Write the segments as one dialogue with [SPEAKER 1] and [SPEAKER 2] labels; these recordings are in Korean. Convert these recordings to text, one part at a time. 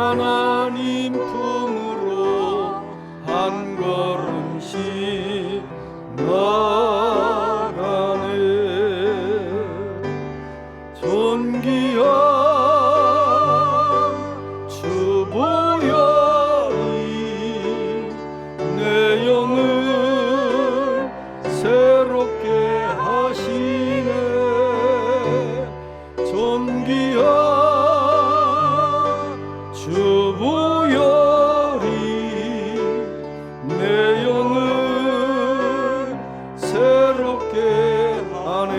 [SPEAKER 1] 하나님 품으로 한 걸음씩 나가네. 존귀한 주 보혈이 내 영을 새롭게 하시네. 존귀한 주 보혈이 내 영을 새롭게 하네.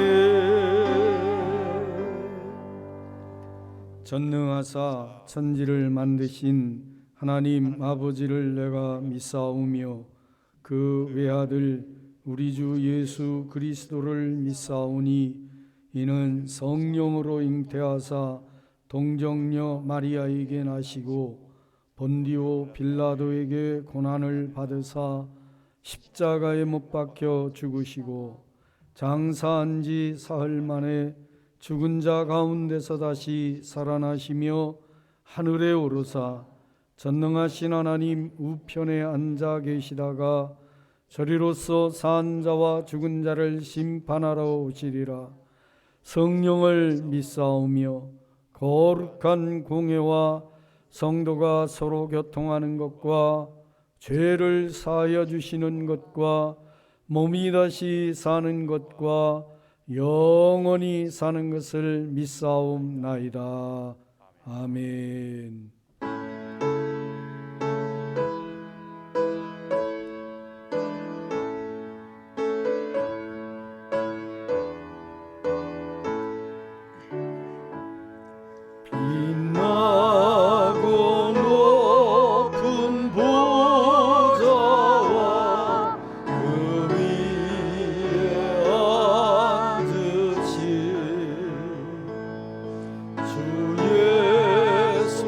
[SPEAKER 1] 전능하사 천지를 만드신 하나님 아버지를 내가 믿사오며 그 외아들 우리 주 예수 그리스도를 믿사오니 이는 성령으로 잉태하사 동정녀 마리아에게 나시고 본디오 빌라도에게 고난을 받으사 십자가에 못 박혀 죽으시고 장사한 지 사흘 만에 죽은 자 가운데서 다시 살아나시며 하늘에 오르사 전능하신 하나님 우편에 앉아 계시다가 저리로서 산 자와 죽은 자를 심판하러 오시리라. 성령을 믿사오며 거룩한 공회와 성도가 서로 교통하는 것과 죄를 사하여 주시는 것과 몸이 다시 사는 것과 영원히 사는 것을 믿사옵나이다. 아멘. 빛나고 높은 보좌와 그 위에 앉으신 주 예수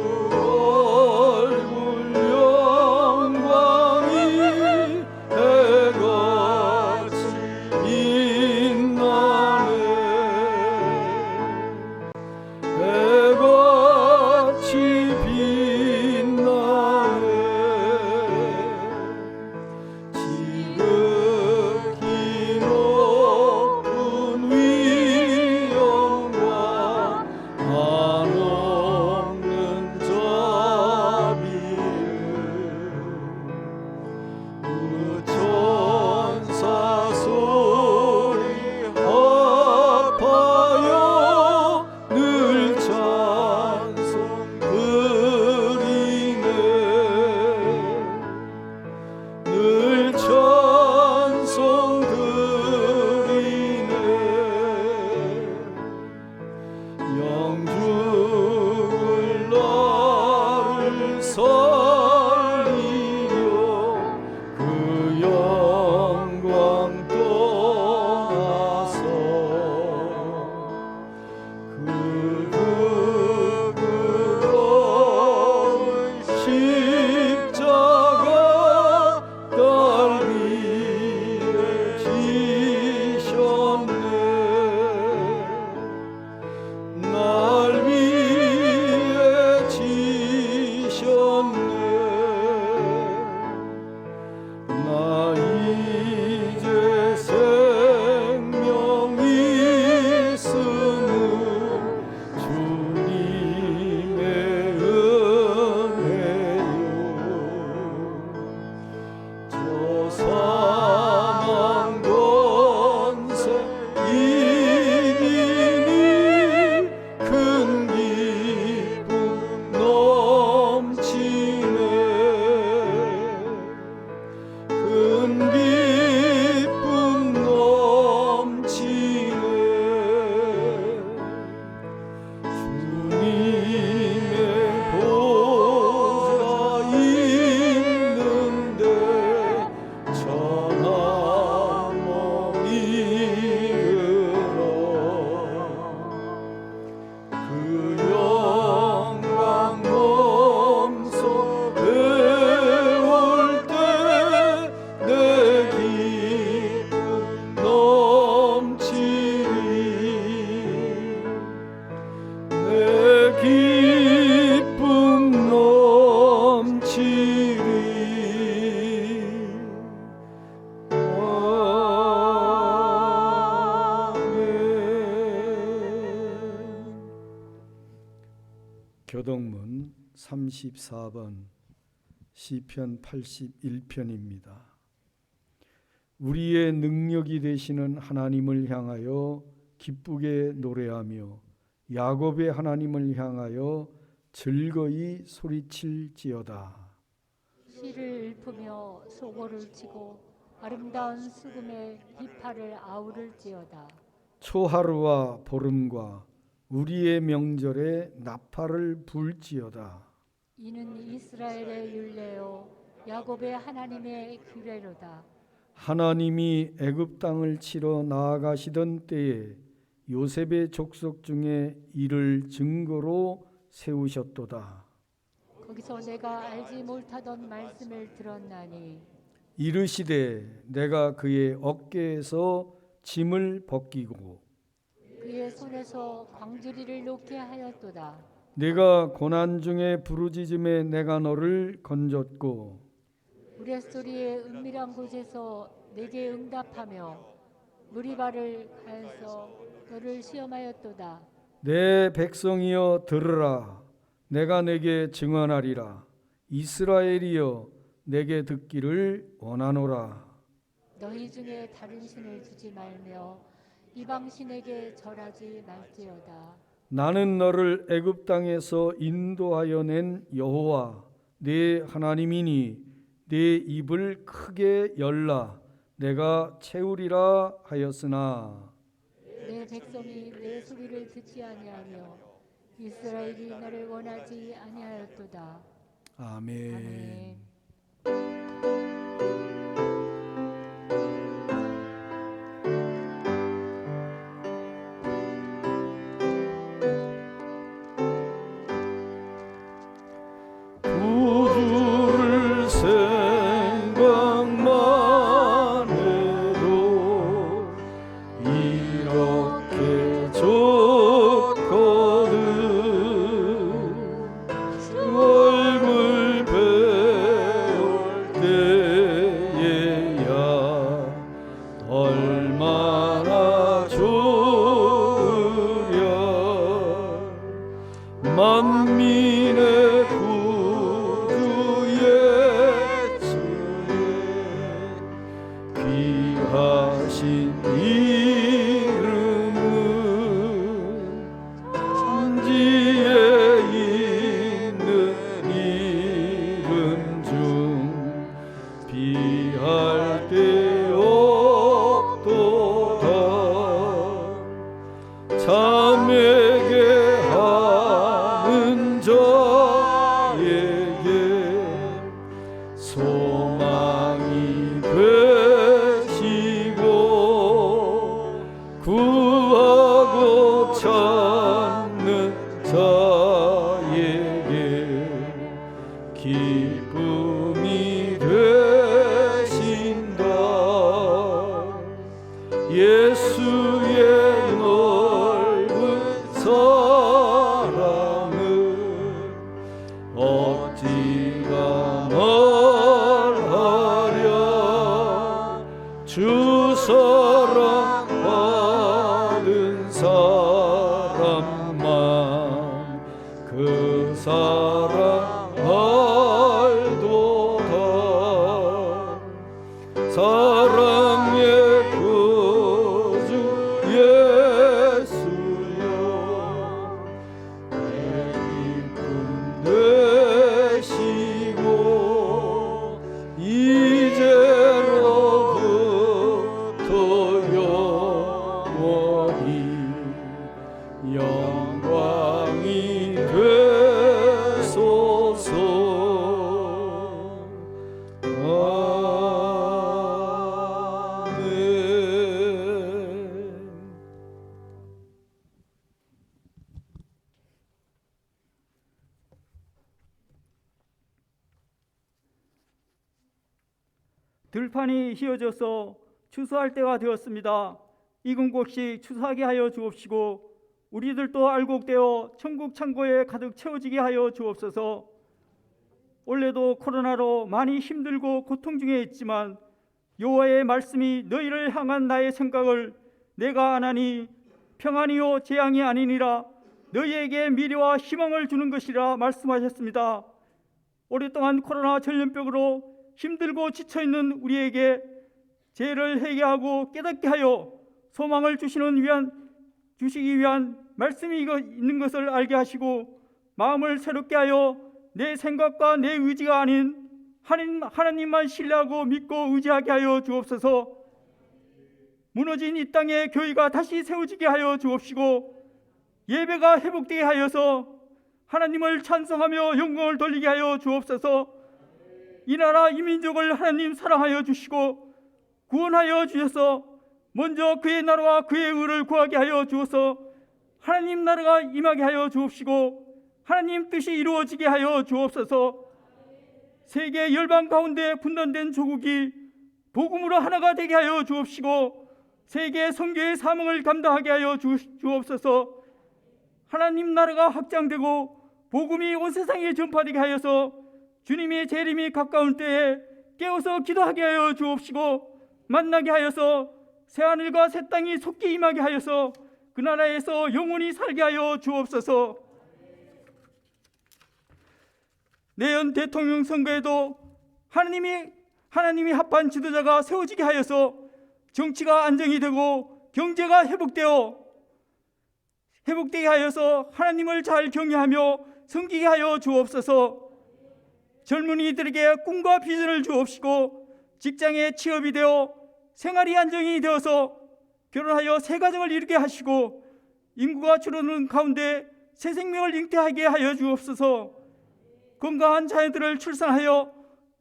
[SPEAKER 1] 24번 시편 81편입니다. 우리의 능력이 되시는 하나님을 향하여 기쁘게 노래하며 야곱의 하나님을 향하여 즐거이 소리칠지어다.
[SPEAKER 2] 시를 읊으며 소고를 치고 아름다운 수금에 비파를 아우를지어다.
[SPEAKER 1] 초하루와 보름과 우리의 명절에 나팔을 불지어다.
[SPEAKER 2] 이는 이스라엘의 율례요 야곱의 하나님의 규례로다.
[SPEAKER 1] 하나님이 애굽 땅을 치러 나아가시던 때에 요셉의 족속 중에 이를 증거로 세우셨도다.
[SPEAKER 2] 거기서 내가 알지 못하던 말씀을 들었나니
[SPEAKER 1] 이르시되 내가 그의 어깨에서 짐을 벗기고
[SPEAKER 2] 그의 손에서 광주리를 놓게 하였도다.
[SPEAKER 1] 내가 고난 중에 부르짖음에 내가 너를 건졌고
[SPEAKER 2] 우레소리의 은밀한 곳에서 내게 응답하며 무리발을 가해서 너를 시험하였도다.
[SPEAKER 1] 내 백성이여 들으라. 내가 내게 증언하리라. 이스라엘이여 내게 듣기를 원하노라.
[SPEAKER 2] 너희 중에 다른 신을 두지 말며 이방 신에게 절하지 말지어다.
[SPEAKER 1] 나는 너를 애굽 땅에서 인도하여 낸 여호와 네 하나님이니 네 입을 크게 열라 내가 채우리라 하였으나
[SPEAKER 2] 내 백성이 내 소리를 듣지 아니하며 이스라엘이 나를 원하지 아니하였도다.
[SPEAKER 1] 아멘.
[SPEAKER 2] 아멘.
[SPEAKER 1] 구주를 생각만 해도 이렇게 좋거든. 얼굴 배울 때에야 얼마나 좋으랴. 만민의 구주 예수의 귀하신 이름은 천지에 있는 이름 중 비할 데 없도다. 자매게 하는 자에게 소망이 되시고 구하고 찾는 자에게 기쁨이 되신다. 예수의 넓은 사랑을 어찌가 말하랴. 주 사랑 받은 사람만 그 사랑 알도다. 사랑의 구주 예수여 내 기쁨 되시고 이제로부터 영원히 영광이 되소서. 아멘.
[SPEAKER 3] 들판이 휘어져서 추수할 때가 되었습니다. 익은 곡식 추수하게 하여 주옵시고 우리들도 알곡되어 천국 창고에 가득 채워지게 하여 주옵소서. 올해도 코로나로 많이 힘들고 고통 중에 있지만 여호와의 말씀이 너희를 향한 나의 생각을 내가 아나니 평안이요 재앙이 아니니라 너희에게 미래와 희망을 주는 것이라 말씀하셨습니다. 오랫동안 코로나 전염병으로 힘들고 지쳐있는 우리에게 죄를 회개하고 깨닫게 하여 소망을 주시기 위한 말씀이 있는 것을 알게 하시고 마음을 새롭게 하여 내 생각과 내 의지가 아닌 하나님만 신뢰하고 믿고 의지하게 하여 주옵소서. 무너진 이 땅에 교회가 다시 세워지게 하여 주옵시고 예배가 회복되게 하여서 하나님을 찬송하며 영광을 돌리게 하여 주옵소서. 이 나라 이 민족을 하나님 사랑하여 주시고 구원하여 주셔서 먼저 그의 나라와 그의 의를 구하게 하여 주어서 하나님 나라가 임하게 하여 주옵시고 하나님 뜻이 이루어지게 하여 주옵소서. 세계 열방 가운데 분단된 조국이 복음으로 하나가 되게 하여 주옵시고 세계 선교의 사명을 감당하게 하여 주옵소서. 하나님 나라가 확장되고 복음이 온 세상에 전파되게 하여서 주님의 재림이 가까운 때에 깨어서 기도하게 하여 주옵시고 만나게 하여서 새하늘과 새 땅이 속히 임하게 하여서 그 나라에서 영원히 살게 하여 주옵소서. 내년 대통령 선거에도 하나님이 합한 지도자가 세워지게 하여서 정치가 안정이 되고 경제가 회복되게 하여서 하나님을 잘 경외하며 섬기게 하여 주옵소서. 젊은이들에게 꿈과 비전을 주옵시고 직장에 취업이 되어 생활이 안정이 되어서 결혼하여 새 가정을 이루게 하시고 인구가 줄어드는 가운데 새 생명을 잉태하게 하여 주옵소서. 건강한 자녀들을 출산하여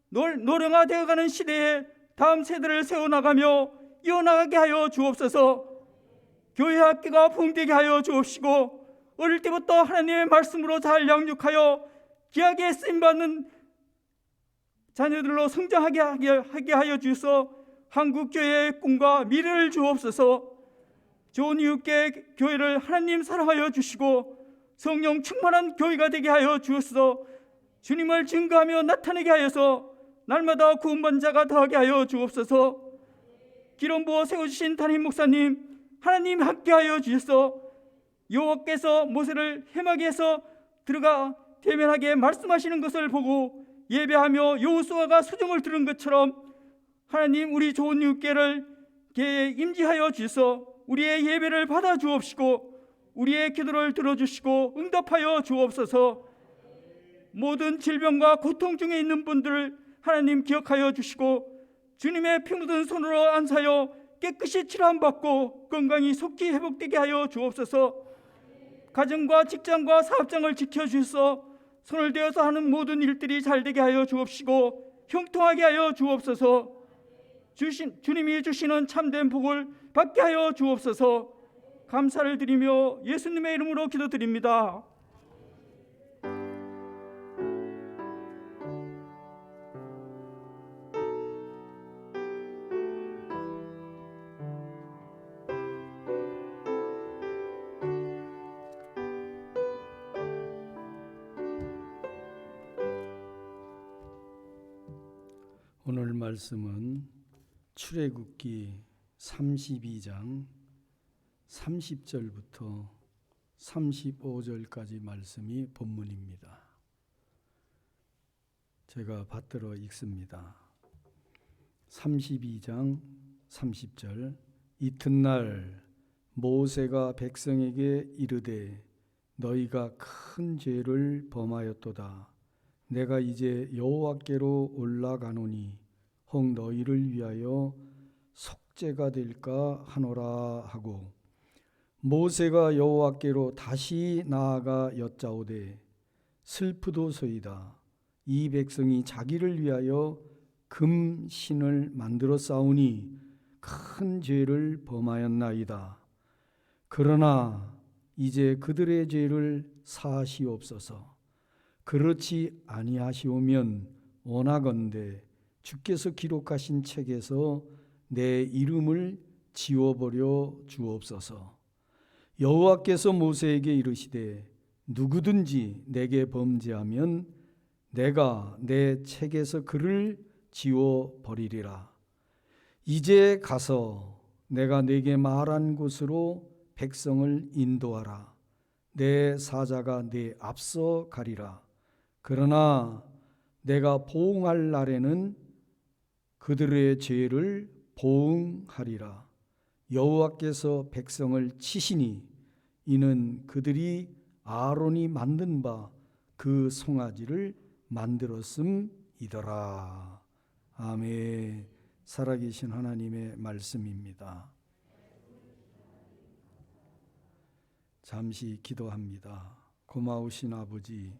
[SPEAKER 3] 노령화되어가는 시대에 다음 세대를 세워나가며 이어나가게 하여 주옵소서. 교회 학교가 부흥되게 하여 주옵시고 어릴 때부터 하나님의 말씀으로 잘 양육하여 귀하게 쓰임받는 자녀들로 성장하게 하여 주셔서 한국교회의 꿈과 미래를 주옵소서. 좋은 이웃께 교회를 하나님 사랑하여 주시고 성령 충만한 교회가 되게 하여 주옵소서. 주님을 증거하며 나타내게 하여서 날마다 구원받는 자가 더하게 하여 주옵소서. 기름 부어 세워주신 담임 목사님 하나님 함께하여 주셔서 여호와께서 모세를 해막에서 들어가 대면하게 말씀하시는 것을 보고 예배하며 여호수아가 수종을 들은 것처럼 하나님 우리 좋은 이웃께를 임지하여 주셔서 우리의 예배를 받아 주옵시고 우리의 기도를 들어주시고 응답하여 주옵소서. 모든 질병과 고통 중에 있는 분들을 하나님 기억하여 주시고 주님의 피 묻은 손으로 안사여 깨끗이 치료받고 건강이 속히 회복되게 하여 주옵소서. 가정과 직장과 사업장을 지켜주셔서 손을 대어서 하는 모든 일들이 잘되게 하여 주옵시고 형통하게 하여 주옵소서. 주님이 주시는 참된 복을 받게 하여 주옵소서. 감사를 드리며 예수님의 이름으로 기도드립니다.
[SPEAKER 1] 오늘 말씀은 출애굽기 32장 30절부터 35절까지 말씀이 본문입니다. 제가 받들어 읽습니다. 32장 30절. 이튿날 모세가 백성에게 이르되 너희가 큰 죄를 범하였도다. 내가 이제 여호와께로 올라가노니 혹 너희를 위하여 속죄가 될까 하노라 하고 모세가 여호와께로 다시 나아가 여짜오되 슬프도소이다. 이 백성이 자기를 위하여 금신을 만들어 싸우니 큰 죄를 범하였나이다. 그러나 이제 그들의 죄를 사하시옵소서. 그렇지 아니하시오면 원하건대 주께서 기록하신 책에서 내 이름을 지워버려 주옵소서. 여호와께서 모세에게 이르시되 누구든지 내게 범죄하면 내가 내 책에서 그를 지워버리리라. 이제 가서 내가 네게 말한 곳으로 백성을 인도하라. 내 사자가 네 앞서 가리라. 그러나 내가 보응할 날에는 그들의 죄를 보응하리라. 여호와께서 백성을 치시니 이는 그들이 아론이 만든 바 그 송아지를 만들었음이더라. 아멘. 살아계신 하나님의 말씀입니다. 잠시 기도합니다. 고마우신 아버지,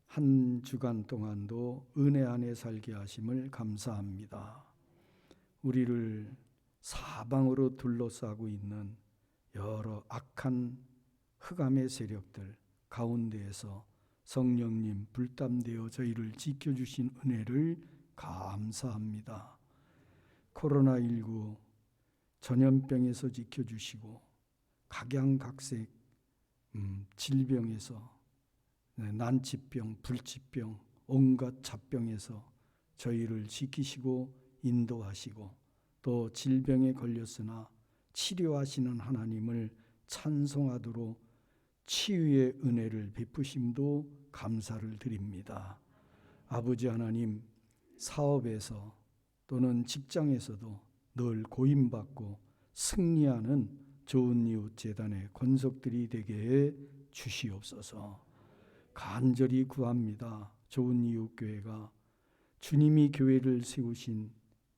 [SPEAKER 1] 한 주간 동안도 은혜 안에 살게 하심을 감사합니다. 우리를 사방으로 둘러싸고 있는 여러 악한 흑암의 세력들 가운데에서 성령님 불담되어 저희를 지켜주신 은혜를 감사합니다. 코로나19 전염병에서 지켜주시고 각양각색 질병에서, 난치병, 불치병, 온갖 잡병에서 저희를 지키시고 인도하시고 또 질병에 걸렸으나 치료하시는 하나님을 찬송하도록 치유의 은혜를 베푸심도 감사를 드립니다. 아버지 하나님, 사업에서 또는 직장에서도 늘 고임받고 승리하는 좋은 이웃 재단의 권속들이 되게 해 주시옵소서. 간절히 구합니다. 좋은 이웃 교회가 주님이 교회를 세우신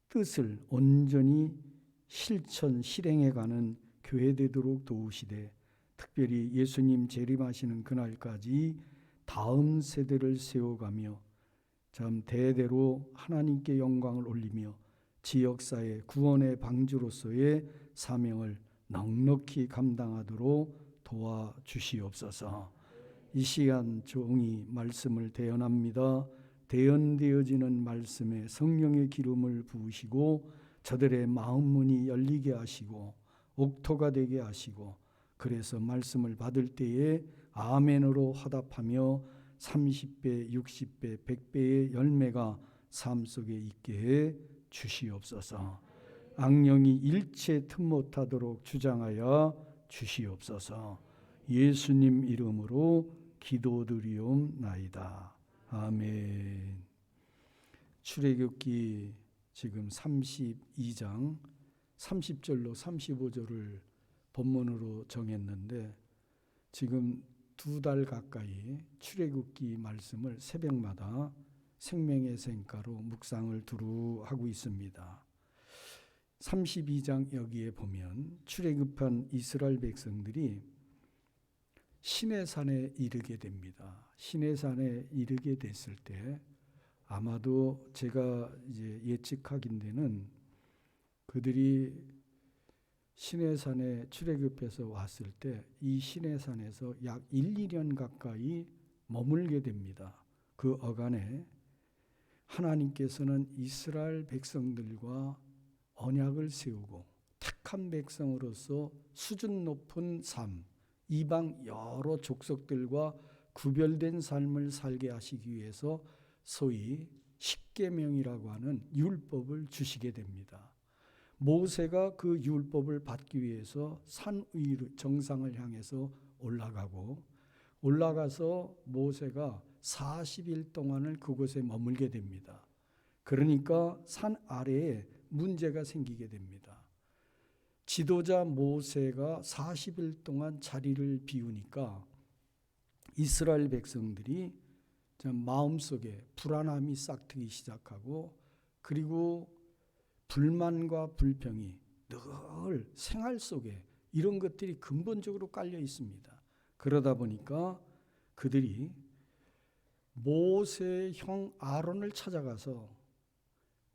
[SPEAKER 1] 뜻을 온전히 실천 실행해가는 교회 되도록 도우시되, 특별히 예수님 재림하시는 그날까지 다음 세대를 세워가며 참 대대로 하나님께 영광을 올리며 지역사회 구원의 방주로서의 사명을 넉넉히 감당하도록 도와주시옵소서. 이 시간 종이 말씀을 대언합니다. 대언되어지는 말씀에 성령의 기름을 부으시고 저들의 마음 문이 열리게 하시고 옥토가 되게 하시고, 그래서 말씀을 받을 때에 아멘으로 화답하며 30배, 60배, 100배의 열매가 삶 속에 있게 해 주시옵소서. 악령이 일체 틈 못하도록 주장하여 주시옵소서. 예수님 이름으로 기도드리옵나이다. 아멘. 출애굽기 지금 32장 30절로 35절을 본문으로 정했는데, 지금 2달 가까이 출애굽기 말씀을 새벽마다 생명의 샘가로 묵상을 두루 하고 있습니다. 32장 여기에 보면 출애굽한 이스라엘 백성들이 시내산에 이르게 됩니다. 시내산에 이르게 됐을 때 아마도 제가 이제 예측하긴대는 그들이 시내산에 출애굽해서 왔을 때 이 시내산에서 약 1, 2년 가까이 머물게 됩니다. 그 어간에 하나님께서는 이스라엘 백성들과 언약을 세우고 택한 백성으로서 수준 높은 삶, 이방 여러 족속들과 구별된 삶을 살게 하시기 위해서 소위 십계명이라고 하는 율법을 주시게 됩니다. 모세가 그 율법을 받기 위해서 산 위로 정상을 향해서 올라가서 모세가 40일 동안을 그곳에 머물게 됩니다. 그러니까 산 아래에 문제가 생기게 됩니다. 지도자 모세가 40일 동안 자리를 비우니까 이스라엘 백성들이 마음속에 불안함이 싹트기 시작하고, 그리고 불만과 불평이 늘 생활 속에 이런 것들이 근본적으로 깔려 있습니다. 그러다 보니까 그들이 모세의 형 아론을 찾아가서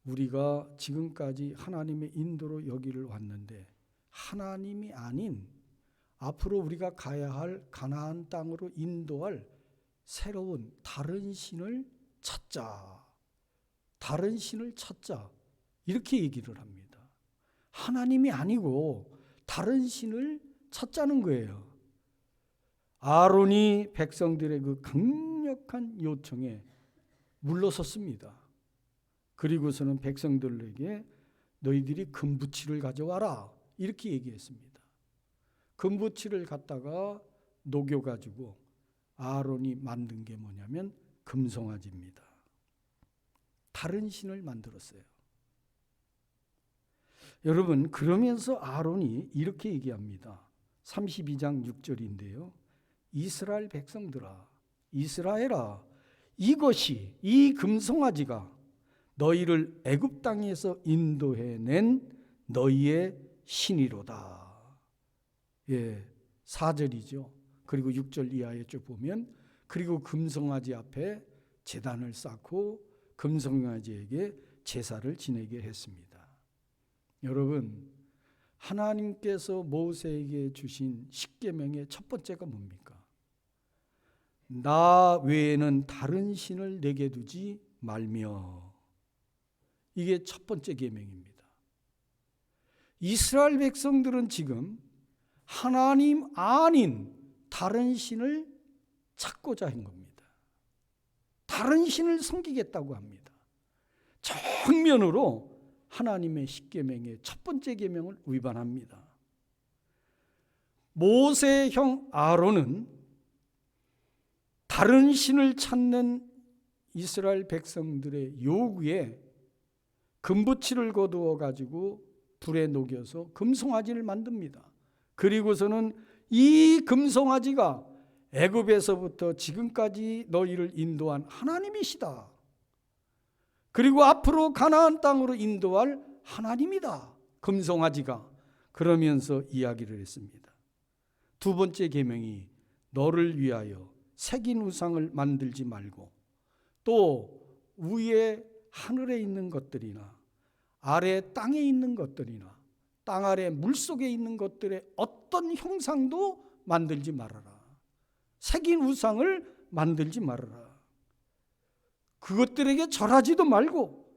[SPEAKER 1] 우리가 지금까지 하나님의 인도로 여기를 왔는데 하나님이 아닌 앞으로 우리가 가야 할 가나안 땅으로 인도할 새로운 다른 신을 찾자. 이렇게 얘기를 합니다. 하나님이 아니고 다른 신을 찾자는 거예요. 아론이 백성들의 그 강력한 요청에 물러섰습니다. 그리고서는 백성들에게 너희들이 금부치를 가져와라 이렇게 얘기했습니다. 금부치를 갖다가 녹여가지고 아론이 만든 게 뭐냐면 금송아지입니다. 다른 신을 만들었어요. 여러분, 그러면서 아론이 이렇게 얘기합니다. 32장 6절인데요. 이스라엘 백성들아, 이스라엘아, 이것이, 이 금송아지가 너희를 애굽 땅에서 인도해낸 너희의 신이로다. 4절이죠. 그리고 6절 이하에 쭉 보면, 그리고 금송아지 앞에 제단을 쌓고 금송아지에게 제사를 지내게 했습니다. 여러분, 하나님께서 모세에게 주신 십계명의 첫 번째가 뭡니까? 나 외에는 다른 신을 내게 두지 말며. 이게 첫 번째 계명입니다. 이스라엘 백성들은 지금 하나님 아닌 다른 신을 찾고자 한 겁니다. 다른 신을 섬기겠다고 합니다. 정면으로 하나님의 십계명의 첫 번째 계명을 위반합니다. 모세의 형 아론은 다른 신을 찾는 이스라엘 백성들의 요구에 금붙이를 거두어 가지고 불에 녹여서 금송아지를 만듭니다. 그리고서는 이 금송아지가 애굽에서부터 지금까지 너희를 인도한 하나님이시다. 그리고 앞으로 가나안 땅으로 인도할 하나님이다. 금송아지가. 그러면서 이야기를 했습니다. 두 번째 계명이 너를 위하여 새긴 우상을 만들지 말고, 또 위에 하늘에 있는 것들이나 아래 땅에 있는 것들이나 땅 아래 물속에 있는 것들의 어떤 형상도 만들지 말아라. 새긴 우상을 만들지 말아라. 그것들에게 절하지도 말고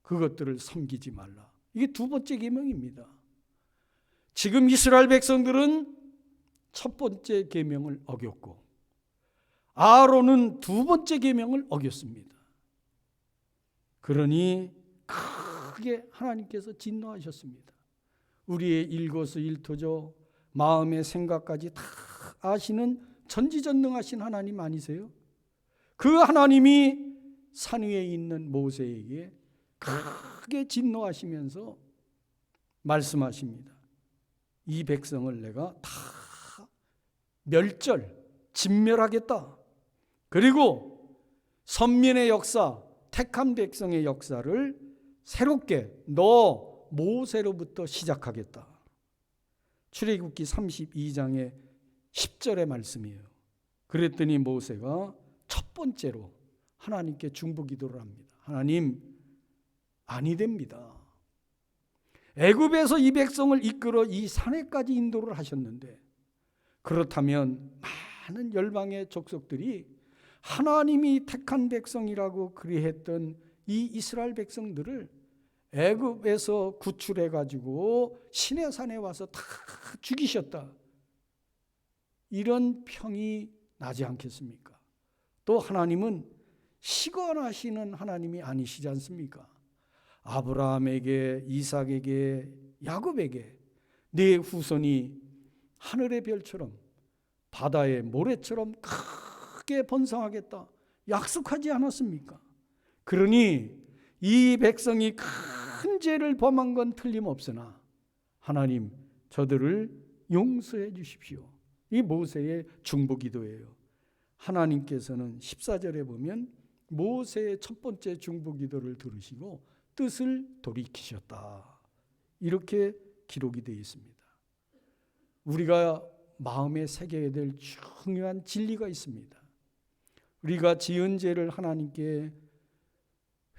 [SPEAKER 1] 그것들을 섬기지 말라. 이게 두 번째 계명입니다. 지금 이스라엘 백성들은 첫 번째 계명을 어겼고 아론은 두 번째 계명을 어겼습니다. 그러니 크게 하나님께서 진노하셨습니다. 우리의 일거수일투족, 마음의 생각까지 다 아시는 전지전능하신 하나님 아니세요? 그 하나님이 산 위에 있는 모세에게 크게 진노하시면서 말씀하십니다. 이 백성을 내가 다 진멸하겠다. 그리고 선민의 역사, 택한 백성의 역사를 새롭게 너 모세로부터 시작하겠다. 출애굽기 32장의 10절의 말씀이에요. 그랬더니 모세가 첫 번째로 하나님께 중보기도를 합니다. 하나님, 아니 됩니다. 애굽에서 이 백성을 이끌어 이 산에까지 인도를 하셨는데, 그렇다면 많은 열방의 족속들이 하나님이 택한 백성이라고 그리했던 이 이스라엘 백성들을 애굽에서 구출해 가지고 시내산에 와서 다 죽이셨다. 이런 평이 나지 않겠습니까? 또 하나님은 시건하시는 하나님이 아니시지 않습니까? 아브라함에게, 이삭에게, 야곱에게 네 후손이 하늘의 별처럼 바다의 모래처럼 크게 번성하겠다 약속하지 않았습니까? 그러니 이 백성이 큰 죄를 범한 건 틀림없으나 하나님, 저들을 용서해 주십시오. 이 모세의 중보기도예요. 하나님께서는 14절에 보면 모세의 첫 번째 중보기도를 들으시고 뜻을 돌이키셨다. 이렇게 기록이 되어 있습니다. 우리가 마음에 새겨야 될 중요한 진리가 있습니다. 우리가 지은 죄를 하나님께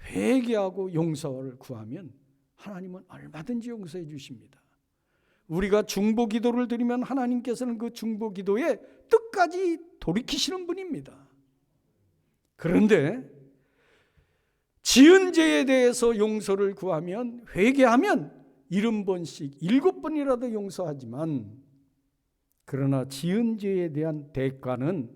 [SPEAKER 1] 회개하고 용서를 구하면 하나님은 얼마든지 용서해 주십니다. 우리가 중보기도를 드리면 하나님께서는 그 중보기도의 뜻까지 돌이키시는 분입니다. 그런데 지은 죄에 대해서 용서를 구하면, 회개하면 70번씩 7번이라도 용서하지만, 그러나 지은 죄에 대한 대가는,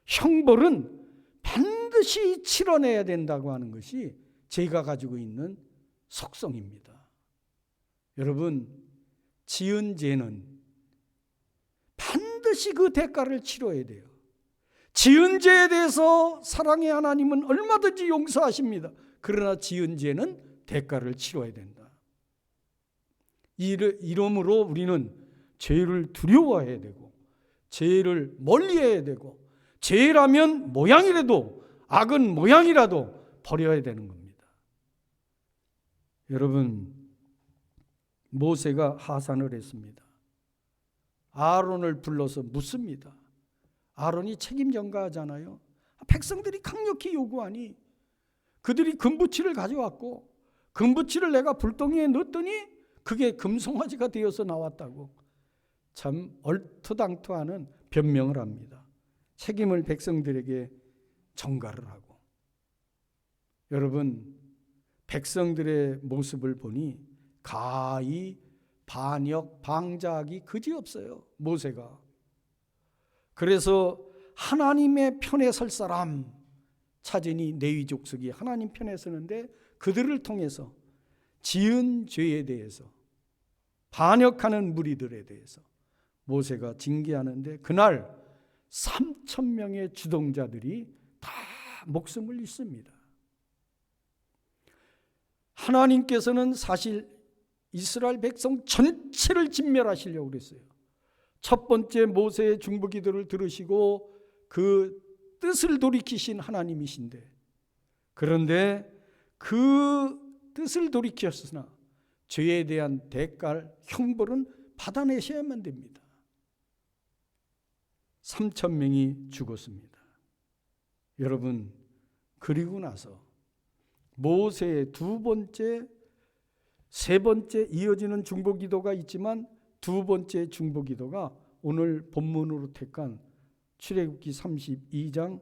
[SPEAKER 1] 형벌은 반드시 치러내야 된다고 하는 것이 죄가 가지고 있는 속성입니다. 여러분, 지은 죄는 반드시 그 대가를 치러야 돼요. 지은 죄에 대해서 사랑의 하나님은 얼마든지 용서하십니다. 그러나 지은 죄는 대가를 치러야 된다. 이러므로 우리는 죄를 두려워해야 되고, 죄를 멀리해야 되고, 죄라면 모양이라도, 악은 모양이라도 버려야 되는 겁니다. 여러분, 모세가 하산을 했습니다. 아론을 불러서 묻습니다. 아론이 책임 전가하잖아요. 백성들이 강력히 요구하니 그들이 금붙이를 가져왔고, 금붙이를 내가 불덩이에 넣었더니 그게 금송아지가 되어서 나왔다고 참 얼토당토하는 변명을 합니다. 책임을 백성들에게 전가를 하고. 여러분, 백성들의 모습을 보니 가히 반역, 방자하기 그지없어요, 모세가. 그래서 하나님의 편에 설 사람 찾으니 레위 족속이 하나님 편에 서는데, 그들을 통해서 지은 죄에 대해서, 반역하는 무리들에 대해서 모세가 징계하는데, 그날 3,000명의 주동자들이 다 목숨을 잃습니다. 하나님께서는 사실 이스라엘 백성 전체를 진멸하시려고 그랬어요. 첫 번째 모세의 중보기도를 들으시고 그 뜻을 돌이키신 하나님이신데, 그런데 그 뜻을 돌이켰으나 죄에 대한 대가를, 형벌은 받아내셔야만 됩니다. 3,000명이 죽었습니다. 여러분, 그리고 나서 모세의 두 번째, 세 번째 이어지는 중보기도가 있지만, 두 번째 중보기도가 오늘 본문으로 택한 출애굽기 32장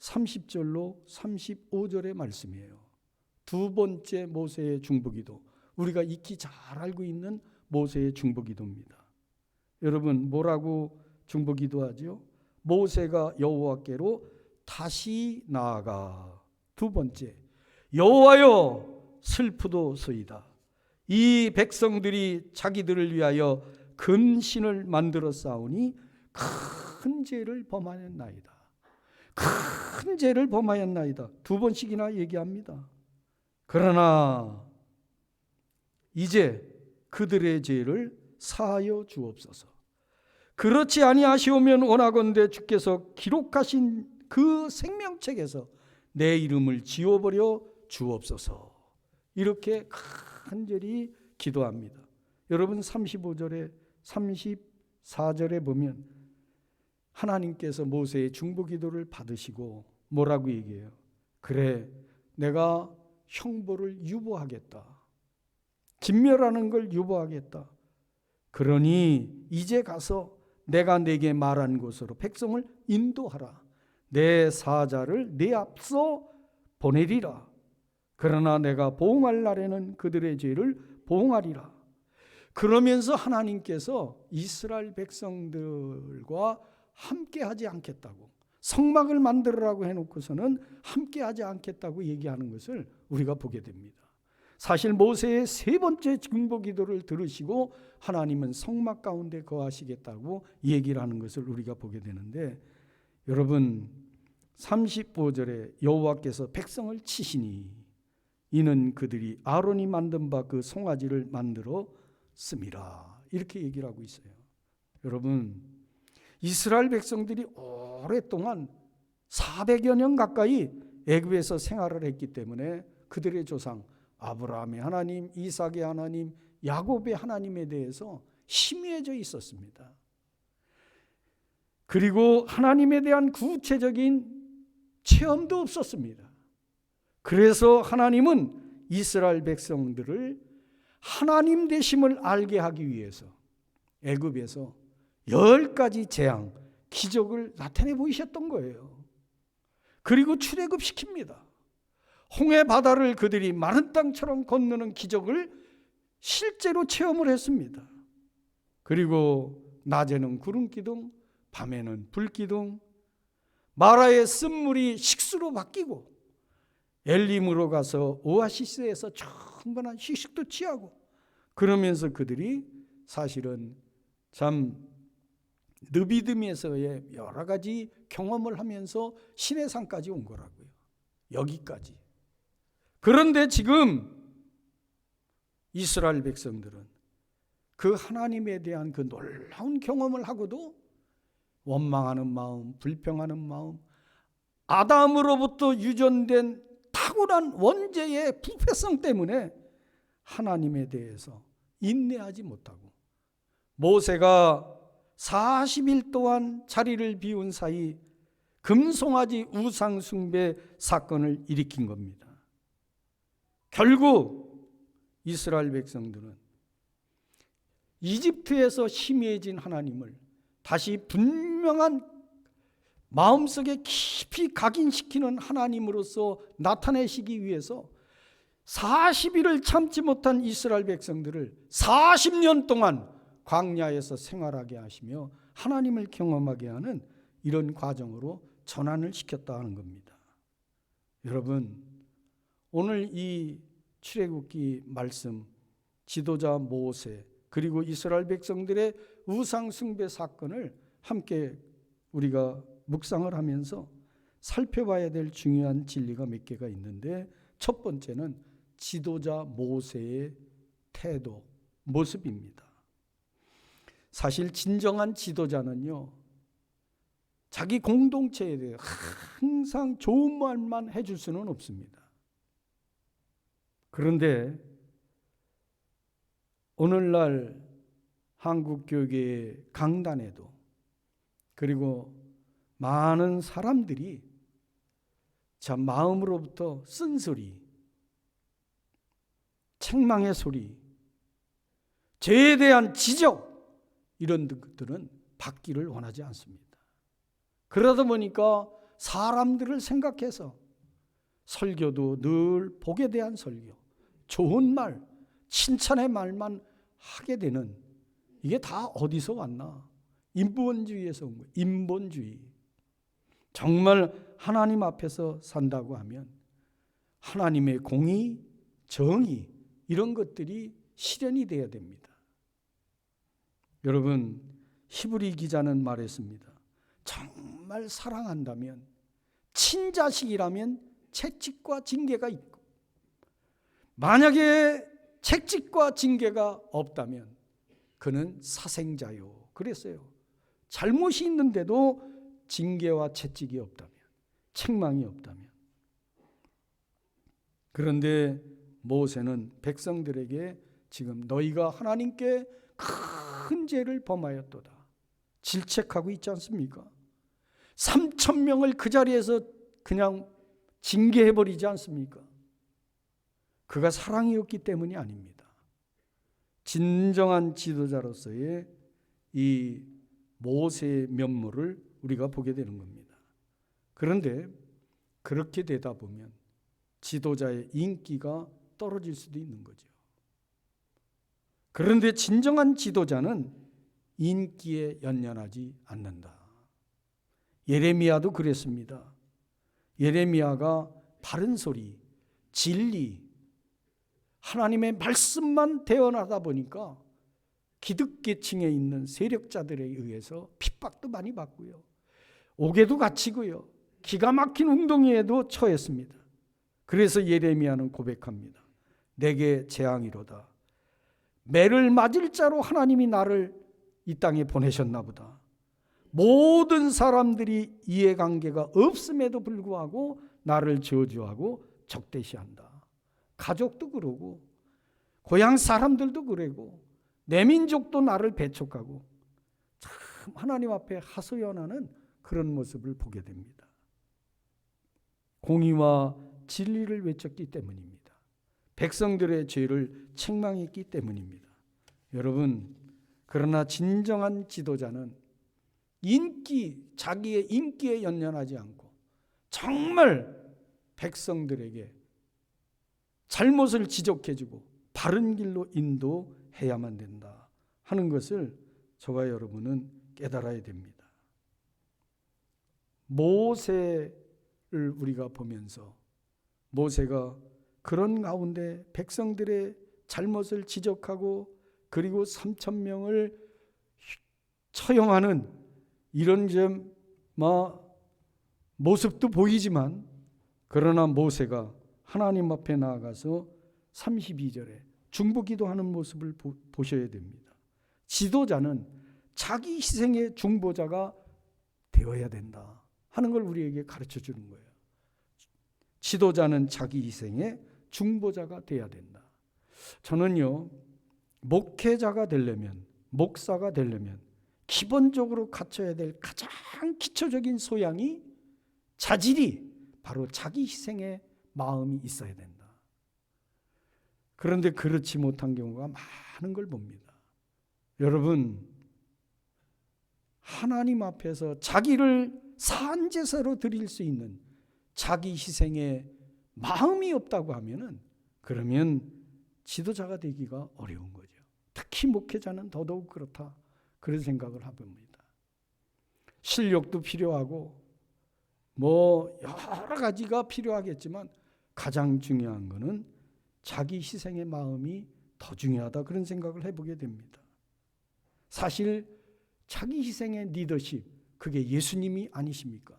[SPEAKER 1] 30절로 35절의 말씀이에요. 두 번째 모세의 중보기도, 우리가 익히 잘 알고 있는 모세의 중보기도입니다. 여러분, 뭐라고 중보기도하죠? 모세가 여호와께로 다시 나아가. 두 번째, 여호와여 슬프도소이다. 이 백성들이 자기들을 위하여 금신을 만들어 싸우니 큰 죄를 범하였나이다. 큰 죄를 범하였나이다. 두 번씩이나 얘기합니다. 그러나 이제 그들의 죄를 사하여 주옵소서. 그렇지 아니하시오면 원하건대 주께서 기록하신 그 생명책에서 내 이름을 지워버려 주옵소서. 이렇게 간절히 기도합니다. 여러분, 35절에 34절에 보면 하나님께서 모세의 중보기도를 받으시고 뭐라고 얘기해요? 그래, 내가 형벌을 유보하겠다. 진멸하는 걸 유보하겠다. 그러니 이제 가서 내가 네게 말한 곳으로 백성을 인도하라. 내 사자를 네 앞서 보내리라. 그러나 내가 보응할 날에는 그들의 죄를 보응하리라. 그러면서 하나님께서 이스라엘 백성들과 함께하지 않겠다고, 성막을 만들으라고 해놓고서는 함께하지 않겠다고 얘기하는 것을 우리가 보게 됩니다. 사실 모세의 세 번째 중보기도를 들으시고 하나님은 성막 가운데 거하시겠다고 얘기를 하는 것을 우리가 보게 되는데, 여러분, 35절에 여호와께서 백성을 치시니 이는 그들이 아론이 만든 바 그 송아지를 만들어 씁니다. 이렇게 얘기를 하고 있어요. 여러분, 이스라엘 백성들이 오랫동안 400여 년 가까이 애굽에서 생활을 했기 때문에 그들의 조상 아브라함의 하나님, 이삭의 하나님, 야곱의 하나님에 대해서 희미해져 있었습니다. 그리고 하나님에 대한 구체적인 체험도 없었습니다. 그래서 하나님은 이스라엘 백성들을 하나님 되심을 알게 하기 위해서 애굽에서 10가지 재앙, 기적을 나타내 보이셨던 거예요. 그리고 출애굽시킵니다. 홍해 바다를 그들이 마른 땅처럼 건너는 기적을 실제로 체험을 했습니다. 그리고 낮에는 구름 기둥, 밤에는 불 기둥, 마라의 쓴물이 식수로 바뀌고 엘림으로 가서 오아시스에서 충분한 휴식도 취하고, 그러면서 그들이 사실은 참 느비딤에서의 여러 가지 경험을 하면서 신의 산까지 온 거라고요. 여기까지. 그런데 지금 이스라엘 백성들은 그 하나님에 대한 그 놀라운 경험을 하고도 원망하는 마음, 불평하는 마음, 아담으로부터 유전된 탁월한 원죄의 부패성 때문에 하나님에 대해서 인내하지 못하고, 모세가 40일 동안 자리를 비운 사이 금송아지 우상 숭배 사건을 일으킨 겁니다. 결국 이스라엘 백성들은 이집트에서 희미해진 하나님을 다시 분명한 마음속에 깊이 각인시키는 하나님으로서 나타내시기 위해서 40일을 참지 못한 이스라엘 백성들을 40년 동안 광야에서 생활하게 하시며 하나님을 경험하게 하는 이런 과정으로 전환을 시켰다 하는 겁니다. 여러분, 오늘 이 출애굽기 말씀, 지도자 모세 그리고 이스라엘 백성들의 우상 숭배 사건을 함께 우리가 묵상을 하면서 살펴봐야 될 중요한 진리가 몇 개가 있는데, 첫 번째는 지도자 모세의 태도, 모습입니다. 사실 진정한 지도자는요, 자기 공동체에 대해 항상 좋은 말만 해줄 수는 없습니다. 그런데 오늘날 한국교회의 강단에도, 그리고 많은 사람들이 참 마음으로부터 쓴소리, 책망의 소리, 죄에 대한 지적, 이런 것들은 받기를 원하지 않습니다. 그러다 보니까 사람들을 생각해서 설교도 늘 복에 대한 설교, 좋은 말, 칭찬의 말만 하게 되는, 이게 다 어디서 왔나? 인본주의에서 온 거예요. 인본주의. 정말 하나님 앞에서 산다고 하면 하나님의 공의, 정의, 이런 것들이 실현이 되어야 됩니다. 여러분, 히브리 기자는 말했습니다. 정말 사랑한다면, 친자식이라면 채찍과 징계가 있고, 만약에 채찍과 징계가 없다면 그는 사생자요, 그랬어요. 잘못이 있는데도 징계와 채찍이 없다면, 책망이 없다면. 그런데 모세는 백성들에게 지금 너희가 하나님께 큰 죄를 범하였도다 질책하고 있지 않습니까? 3,000명을 그 자리에서 그냥 징계해버리지 않습니까? 그가 사랑이었기 때문이 아닙니다. 진정한 지도자로서의 이 모세의 면모를 우리가 보게 되는 겁니다. 그런데 그렇게 되다 보면 지도자의 인기가 떨어질 수도 있는 거죠. 그런데 진정한 지도자는 인기에 연연하지 않는다. 예레미야도 그랬습니다. 예레미야가 바른 소리, 진리, 하나님의 말씀만 대언하다 보니까 기득계층에 있는 세력자들에 의해서 핍박도 많이 받고요, 옥에도 갇히고요, 기가 막힌 웅덩이에도 처했습니다. 그래서 예레미야는 고백합니다. 내게 재앙이로다. 매를 맞을 자로 하나님이 나를 이 땅에 보내셨나 보다. 모든 사람들이 이해관계가 없음에도 불구하고 나를 저주하고 적대시한다. 가족도 그러고 고향 사람들도 그러고 내 민족도 나를 배척하고, 참 하나님 앞에 하소연하는 그런 모습을 보게 됩니다. 공의와 진리를 외쳤기 때문입니다. 백성들의 죄를 책망했기 때문입니다. 여러분, 그러나 진정한 지도자는 자기의 인기에 연연하지 않고 정말 백성들에게 잘못을 지적해주고 바른 길로 인도해야만 된다 하는 것을 저와 여러분은 깨달아야 됩니다. 모세를 우리가 보면서 모세가 그런 가운데 백성들의 잘못을 지적하고 그리고 3,000명을 처형하는 이런 모습도 보이지만, 그러나 모세가 하나님 앞에 나아가서 32절에 중보기도하는 모습을 보셔야 됩니다. 지도자는 자기 희생의 중보자가 되어야 된다 하는 걸 우리에게 가르쳐 주는 거예요. 지도자는 자기 희생의 중보자가 되어야 된다. 저는요, 목회자가 되려면, 목사가 되려면 기본적으로 갖춰야 될 가장 기초적인 소양이, 자질이 바로 자기 희생의 마음이 있어야 된다. 그런데 그렇지 못한 경우가 많은 걸 봅니다. 여러분, 하나님 앞에서 자기를 산제사로 드릴 수 있는 자기 희생의 마음이 없다고 하면은, 그러면 지도자가 되기가 어려운 거죠. 특히 목회자는 더더욱 그렇다, 그런 생각을 해봅니다. 실력도 필요하고 여러 가지가 필요하겠지만 가장 중요한 것은 자기 희생의 마음이 더 중요하다, 그런 생각을 해보게 됩니다. 사실 자기 희생의 리더십, 그게 예수님이 아니십니까?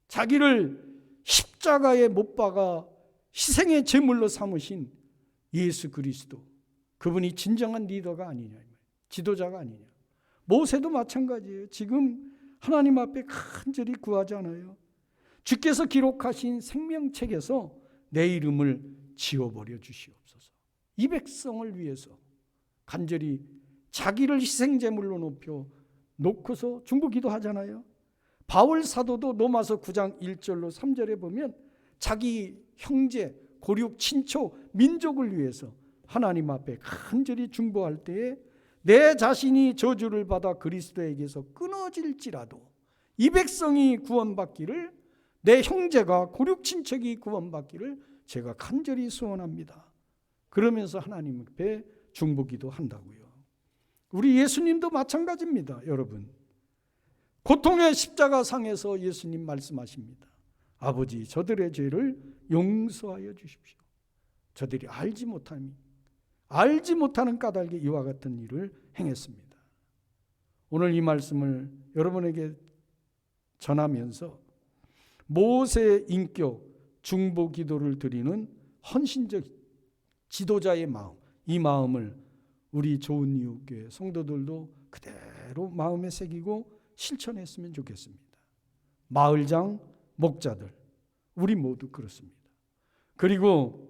[SPEAKER 1] 자기를 십자가에 못 박아 희생의 제물로 삼으신 예수 그리스도, 그분이 진정한 리더가 아니냐, 지도자가 아니냐. 모세도 마찬가지예요. 지금 하나님 앞에 간절히 구하잖아요. 주께서 기록하신 생명책에서 내 이름을 지워버려 주시옵소서. 이 백성을 위해서 간절히 자기를 희생제물로 놓고서 중보기도 하잖아요. 바울 사도도 로마서 9장 1절로 3절에 보면 자기 형제, 고륙, 친척, 민족을 위해서 하나님 앞에 간절히 중보할 때에 내 자신이 저주를 받아 그리스도에게서 끊어질지라도 이 백성이 구원받기를, 내 형제가, 고륙, 친척이 구원받기를 제가 간절히 소원합니다. 그러면서 하나님 앞에 중보기도 한다고요. 우리 예수님도 마찬가지입니다. 여러분, 고통의 십자가상에서 예수님 말씀하십니다. 아버지, 저들의 죄를 용서하여 주십시오. 저들이 알지 못하는 까닭에 이와 같은 일을 행했습니다. 오늘 이 말씀을 여러분에게 전하면서 모세의 인격, 중보 기도를 드리는 헌신적 지도자의 마음, 이 마음을 우리 좋은 이웃교회 성도들도 그대로 마음에 새기고 실천했으면 좋겠습니다. 마을장, 목자들, 우리 모두 그렇습니다. 그리고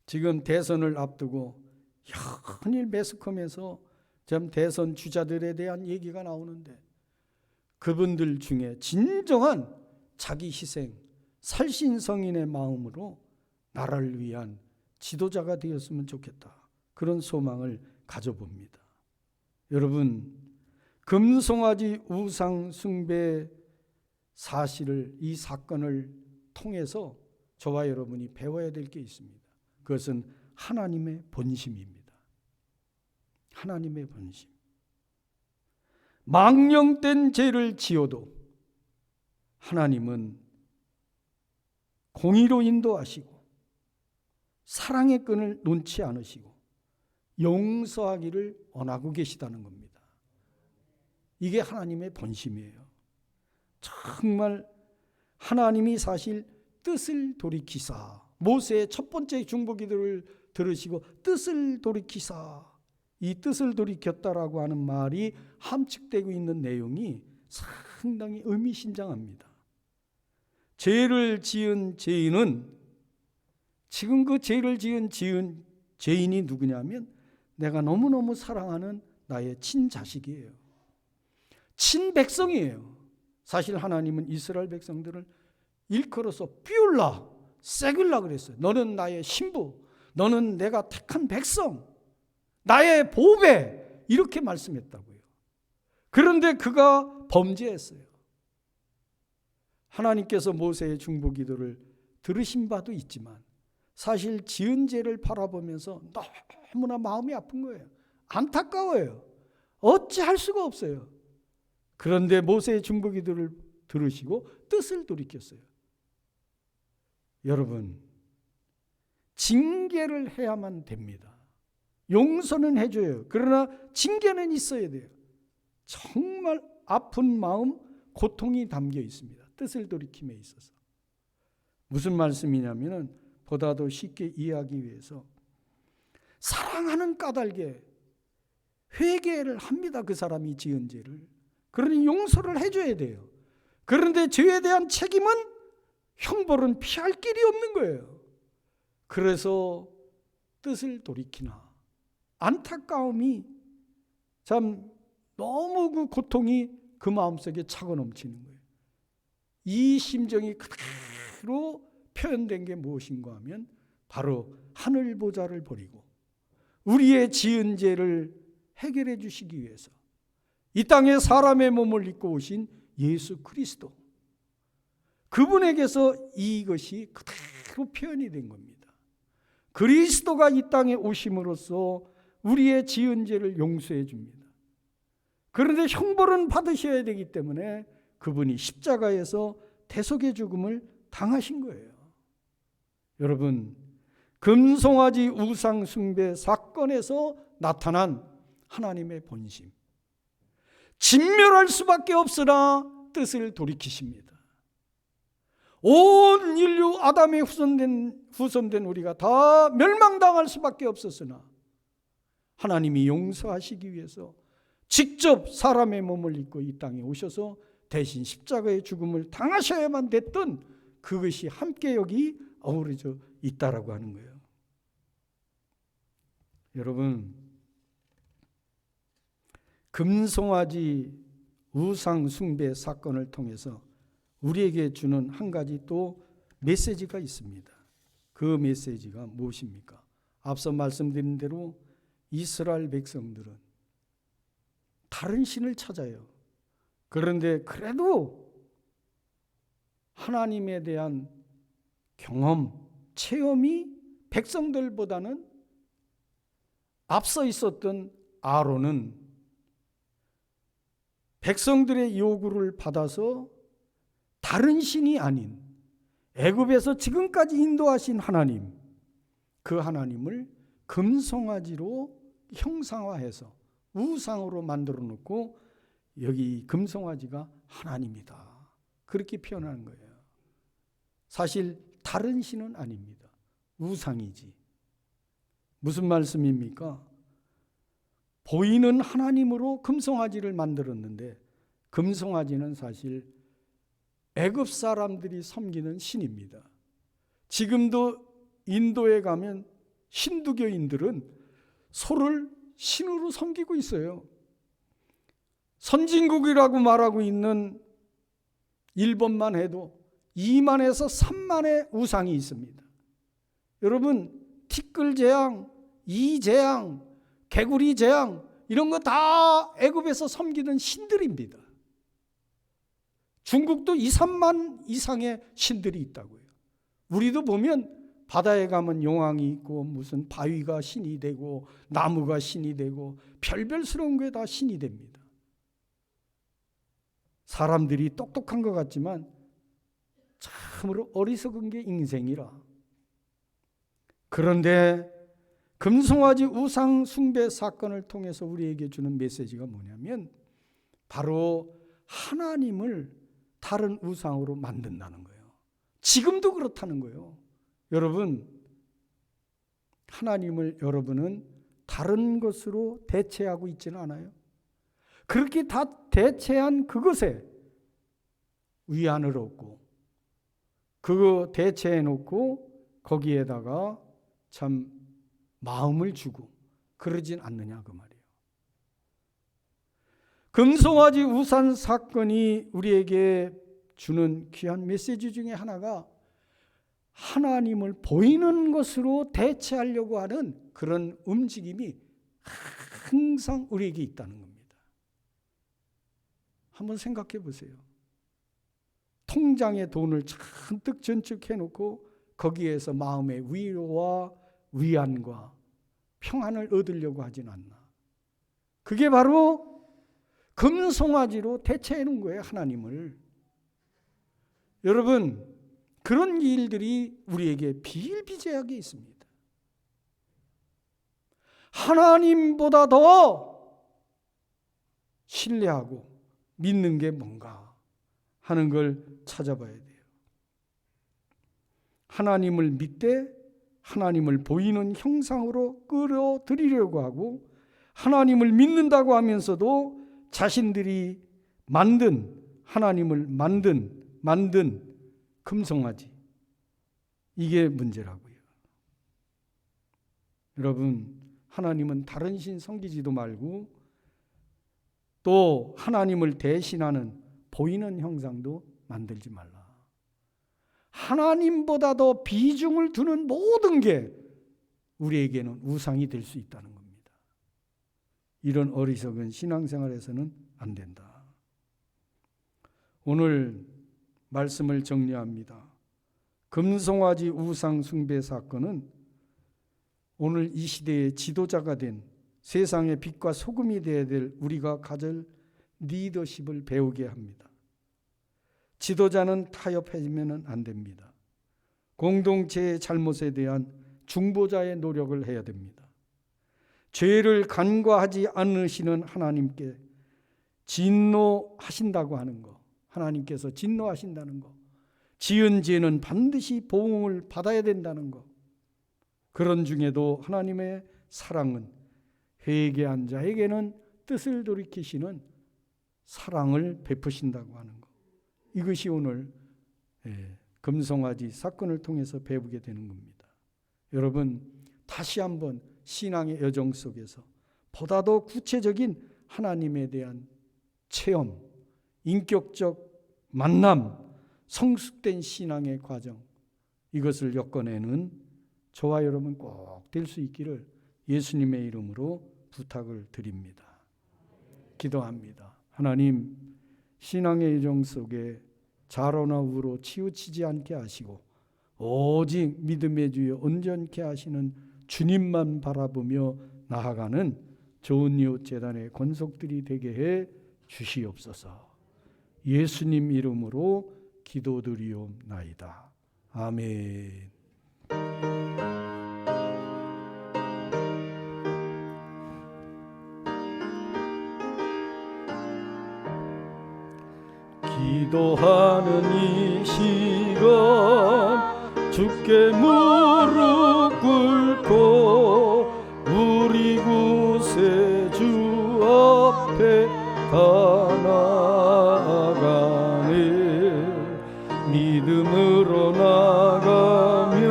[SPEAKER 1] 지금 대선을 앞두고 현일 매스컴에서 대선 주자들에 대한 얘기가 나오는데, 그분들 중에 진정한 자기 희생, 살신성인의 마음으로 나라를 위한 지도자가 되었으면 좋겠다, 그런 소망을 가져봅니다. 여러분, 금송아지 우상 숭배 사실을, 이 사건을 통해서 저와 여러분이 배워야 될 게 있습니다. 그것은 하나님의 본심입니다. 하나님의 본심. 망령된 죄를 지어도 하나님은 공의로 인도하시고 사랑의 끈을 놓지 않으시고 용서하기를 원하고 계시다는 겁니다. 이게 하나님의 본심이에요. 정말 하나님이 사실 뜻을 돌이키사, 모세의 첫 번째 중보기도를 들으시고 뜻을 돌이키사, 이 뜻을 돌이켰다라고 하는 말이 함축되고 있는 내용이 상당히 의미심장합니다. 죄를 지은 죄인은, 지금 그 죄를 지은 죄인이 누구냐면 내가 너무너무 사랑하는 나의 친자식이에요. 친백성이에요. 사실 하나님은 이스라엘 백성들을 일컬어서 삐울라, 세글라 그랬어요. 너는 나의 신부, 너는 내가 택한 백성, 나의 보배, 이렇게 말씀했다고요. 그런데 그가 범죄했어요. 하나님께서 모세의 중보기도를 들으신 바도 있지만 사실 지은 죄를 바라보면서 너무나 마음이 아픈 거예요. 안타까워요. 어찌할 수가 없어요. 그런데 모세의 중보기도를 들으시고 뜻을 돌이켰어요. 여러분, 징계를 해야만 됩니다. 용서는 해줘요. 그러나 징계는 있어야 돼요. 정말 아픈 마음, 고통이 담겨 있습니다. 뜻을 돌이킴에 있어서. 무슨 말씀이냐면은 보다도 쉽게 이해하기 위해서 사랑하는 까닭에 회개를 합니다. 그 사람이 지은 죄를. 그러니 용서를 해줘야 돼요. 그런데 죄에 대한 책임은 형벌은 피할 길이 없는 거예요. 그래서 뜻을 돌이키나 안타까움이 참 너무 그 고통이 그 마음속에 차고 넘치는 거예요. 이 심정이 그대로 표현된 게 무엇인가 하면 바로 하늘 보좌를 버리고 우리의 지은 죄를 해결해 주시기 위해서 이 땅에 사람의 몸을 입고 오신 예수 그리스도, 그분에게서 이것이 그대로 표현이 된 겁니다. 그리스도가 이 땅에 오심으로써 우리의 지은 죄를 용서해 줍니다. 그런데 형벌은 받으셔야 되기 때문에 그분이 십자가에서 대속의 죽음을 당하신 거예요. 여러분, 금송아지 우상 숭배 사건에서 나타난 하나님의 본심, 진멸할 수밖에 없으나 뜻을 돌이키십니다. 온 인류 아담의 후손된 우리가 다 멸망당할 수밖에 없었으나 하나님이 용서하시기 위해서 직접 사람의 몸을 입고 이 땅에 오셔서 대신 십자가의 죽음을 당하셔야만 됐던 그것이 함께 여기 어우러져 있다라고 하는 거예요. 여러분, 금송아지 우상 숭배 사건을 통해서 우리에게 주는 한 가지 또 메시지가 있습니다. 그 메시지가 무엇입니까? 앞서 말씀드린 대로 이스라엘 백성들은 다른 신을 찾아요. 그런데 그래도 하나님에 대한 경험, 체험이 백성들보다는 앞서 있었던 아론은 백성들의 요구를 받아서 다른 신이 아닌 애굽에서 지금까지 인도하신 하나님, 그 하나님을 금송아지로 형상화해서 우상으로 만들어 놓고 여기 금송아지가 하나님이다, 그렇게 표현하는 거예요. 사실 다른 신은 아닙니다. 우상이지. 무슨 말씀입니까? 보이는 하나님으로 금송아지를 만들었는데 금송아지는 사실 애굽 사람들이 섬기는 신입니다. 지금도 인도에 가면 힌두교인들은 소를 신으로 섬기고 있어요. 선진국이라고 말하고 있는 일본만 해도 2만에서 3만의 우상이 있습니다. 여러분, 티끌재앙, 이재앙, 개구리재앙 이런 거 다 애굽에서 섬기는 신들입니다. 중국도 2, 3만 이상의 신들이 있다고요. 우리도 보면 바다에 가면 용왕이 있고 무슨 바위가 신이 되고 나무가 신이 되고 별별스러운 게 다 신이 됩니다. 사람들이 똑똑한 것 같지만 참으로 어리석은 게 인생이라. 그런데 금송아지 우상 숭배 사건을 통해서 우리에게 주는 메시지가 뭐냐면 바로 하나님을 다른 우상으로 만든다는 거예요. 지금도 그렇다는 거예요. 여러분, 하나님을 여러분은 다른 것으로 대체하고 있지는 않아요. 그렇게 다 대체한 그것에 위안을 얻고 그거 대체해 놓고 거기에다가 참 마음을 주고 그러진 않느냐 그 말이에요. 금송아지 우상 사건이 우리에게 주는 귀한 메시지 중에 하나가 하나님을 보이는 것으로 대체하려고 하는 그런 움직임이 항상 우리에게 있다는 겁니다. 한번 생각해 보세요. 통장에 돈을 잔뜩 저축해 놓고 거기에서 마음의 위로와 위안과 평안을 얻으려고 하진 않나. 그게 바로 금송아지로 대체해 놓은 거예요, 하나님을. 여러분, 그런 일들이 우리에게 비일비재하게 있습니다. 하나님보다 더 신뢰하고 믿는 게 뭔가 하는 걸 찾아봐야 돼요. 하나님을 믿되 하나님을 보이는 형상으로 끌어들이려고 하고, 하나님을 믿는다고 하면서도 자신들이 하나님을 만든 금송아지, 이게 문제라고요. 여러분, 하나님은 다른 신 섬기지도 말고 또 하나님을 대신하는 보이는 형상도 만들지 말라. 하나님보다 더 비중을 두는 모든 게 우리에게는 우상이 될 수 있다는 겁니다. 이런 어리석은 신앙생활에서는 안 된다. 오늘 말씀을 정리합니다. 금송아지 우상 숭배 사건은 오늘 이 시대의 지도자가 된, 세상의 빛과 소금이 되어야 될 우리가 가질 리더십을 배우게 합니다. 지도자는 타협해지면 안 됩니다. 공동체의 잘못에 대한 중보자의 노력을 해야 됩니다. 죄를 간과하지 않으시는 하나님께 진노하신다고 하는 거, 하나님께서 진노하신다는 거, 지은 죄는 반드시 보응을 받아야 된다는 거, 그런 중에도 하나님의 사랑은 회개한 자에게는 뜻을 돌이키시는 사랑을 베푸신다고 하는 것, 이것이 오늘 금송아지 사건을 통해서 배우게 되는 겁니다. 여러분, 다시 한번 신앙의 여정 속에서 보다 더 구체적인 하나님에 대한 체험, 인격적 만남, 성숙된 신앙의 과정, 이것을 엮어내는 저와 여러분 꼭 될 수 있기를 예수님의 이름으로 부탁을 드립니다. 기도합니다. 하나님, 신앙의 여정 속에 좌로나 우로 치우치지 않게 하시고 오직 믿음의 주에 온전케 하시는 주님만 바라보며 나아가는 좋은 이웃 재단의 권속들이 되게 해 주시옵소서. 예수님 이름으로 기도드리옵나이다. 아멘. 기도하는 이 시간 주께 무릎 꿇고 우리 구세주 앞에 다 나아가네. 믿음으로 나가며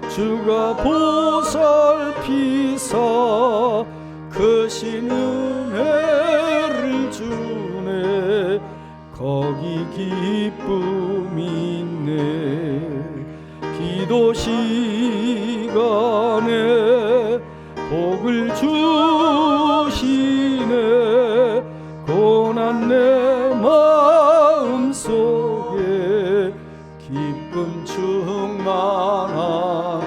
[SPEAKER 1] 주가 보살피사 크신 은혜를 주네. 거기 기쁨이 있네. 기도 시간에 복을 주시네. 고난 내 마음속에 기쁨 충만하네.